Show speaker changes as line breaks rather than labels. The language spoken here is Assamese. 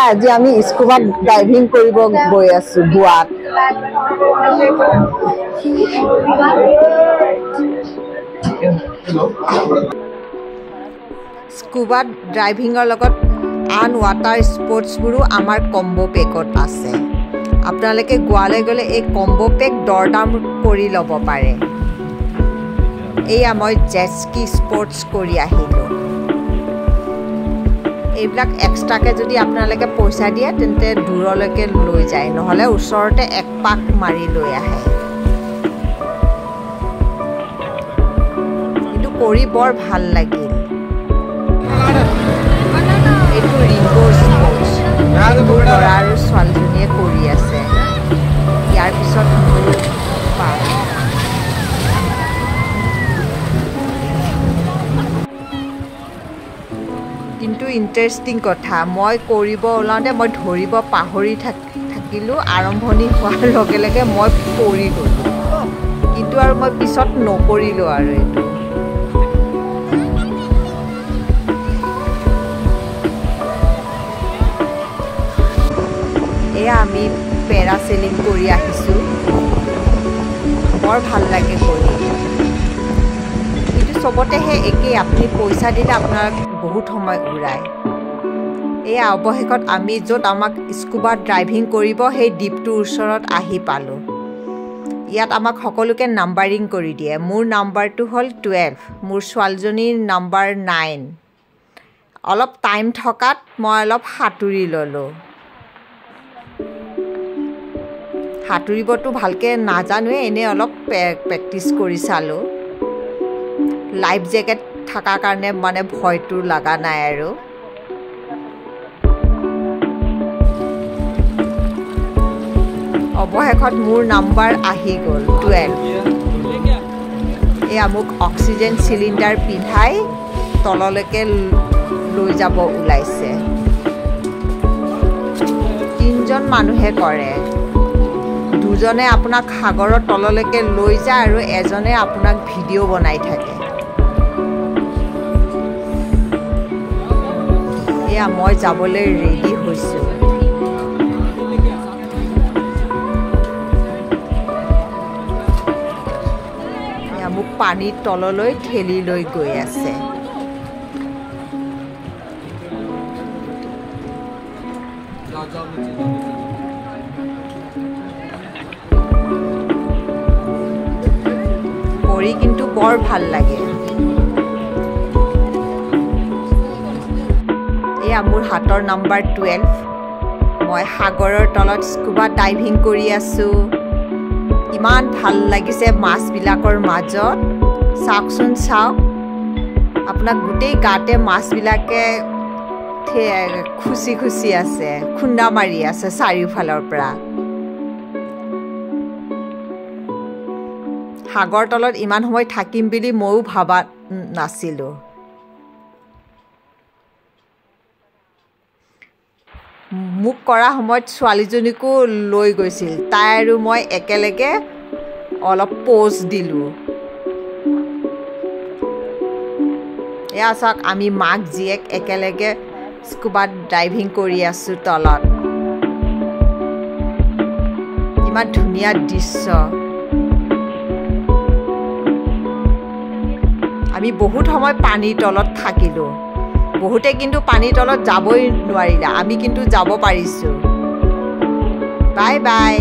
আজি আমি স্কুবা ডাইভিং কৰিব গৈ আছো গোৱাত স্কুবা ড্ৰাইভিঙৰ লগত আন ৱাটাৰ স্পৰ্টছবোৰো আমাৰ কম্বো পেকত আছে আপোনালোকে গোৱালৈ গ'লে এই কম্বো পেক দৰদাম কৰি ল'ব পাৰে এয়া মই জেট স্কি স্পৰ্টছ কৰি আহিলোঁ এইবিলাক এক্সট্ৰাকে যদি আপোনালোকে পইচা দিয়ে তেন্তে দূৰলৈকে লৈ যায় নহ'লে ওচৰতে এক পাক মাৰি লৈ আহে কিন্তু কৰি বৰ ভাল লাগিল এইটো ৰিংগো স্পৰ্টছ ল'ৰা আৰু ছোৱালীজনীয়ে কৰি আছে ইয়াৰ পিছত কিন্তু ইণ্টাৰেষ্টিং কথা মই কৰিব ওলাওঁতে মই ধৰিব পাহৰি থাকিলোঁ আৰম্ভণি হোৱাৰ লগে লগে মই পৰি গ'লোঁ কিন্তু আৰু মই পিছত নকৰিলোঁ আৰু এইটো এয়া আমি পেৰাছেলিং কৰি আহিছোঁ বৰ ভাল লাগে কৰি কিন্তু চবতেহে একেই আপুনি পইচা দিলে আপোনাৰ বহুত সময় উৰায় এয়া অৱশেষত আমি য'ত আমাক স্কুবা ড্ৰাইভিং কৰিব সেই দ্বীপটোৰ ওচৰত আহি পালোঁ ইয়াত আমাক সকলোকে নাম্বাৰিং কৰি দিয়ে মোৰ নাম্বাৰটো হ'ল 12 মোৰ ছোৱালীজনীৰ নাম্বাৰ 9 অলপ টাইম থকাত মই অলপ সাঁতুৰি ল'লোঁ সাঁতুৰিবতো ভালকৈ নাজানোৱে এনেই অলপ প্ৰেক্টিছ কৰি চালোঁ লাইফ জেকেট থকাৰ কাৰণে মানে ভয়টো লগা নাই আৰু অৱশেষত মোৰ নাম্বাৰ আহি গ'ল 12 এয়া মোক অক্সিজেন চিলিণ্ডাৰ পিন্ধাই তললৈকে লৈ যাব ওলাইছে 3জন মানুহে কৰে দুজনে আপোনাক সাগৰৰ তললৈকে লৈ যায় আৰু এজনে আপোনাক ভিডিঅ' বনাই থাকে এয়া মই যাবলৈ ৰেডি হৈছোঁ এয়া মোক পানীৰ তললৈ ঠেলি লৈ গৈ আছে কৰি কিন্তু বৰ ভাল লাগে এয়া মোৰ হাতৰ নাম্বাৰ 12 মই সাগৰৰ তলত স্কুবা ডাইভিং কৰি আছোঁ ইমান ভাল লাগিছে মাছবিলাকৰ মাজত চাওকচোন চাওক আপোনাক গোটেই গাতে মাছবিলাকে খুচি খুচি আছে খুন্দা মাৰি আছে চাৰিওফালৰ পৰা সাগৰ তলত ইমান সময় থাকিম বুলি ময়ো ভাবা নাছিলোঁ মোক কৰা সময়ত ছোৱালীজনীকো লৈ গৈছিল তাই আৰু মই একেলগে অলপ প'জ দিলোঁ এয়া চাওক আমি মাক জীয়েক একেলগে স্কুবা ডাইভিং কৰি আছোঁ তলত ইমান ধুনীয়া দৃশ্য আমি বহুত সময় পানীৰ তলত থাকিলোঁ বহুতে কিন্তু পানীৰ তলত যাবই নোৱাৰিলে আমি কিন্তু যাব পাৰিছোঁ বাই বাই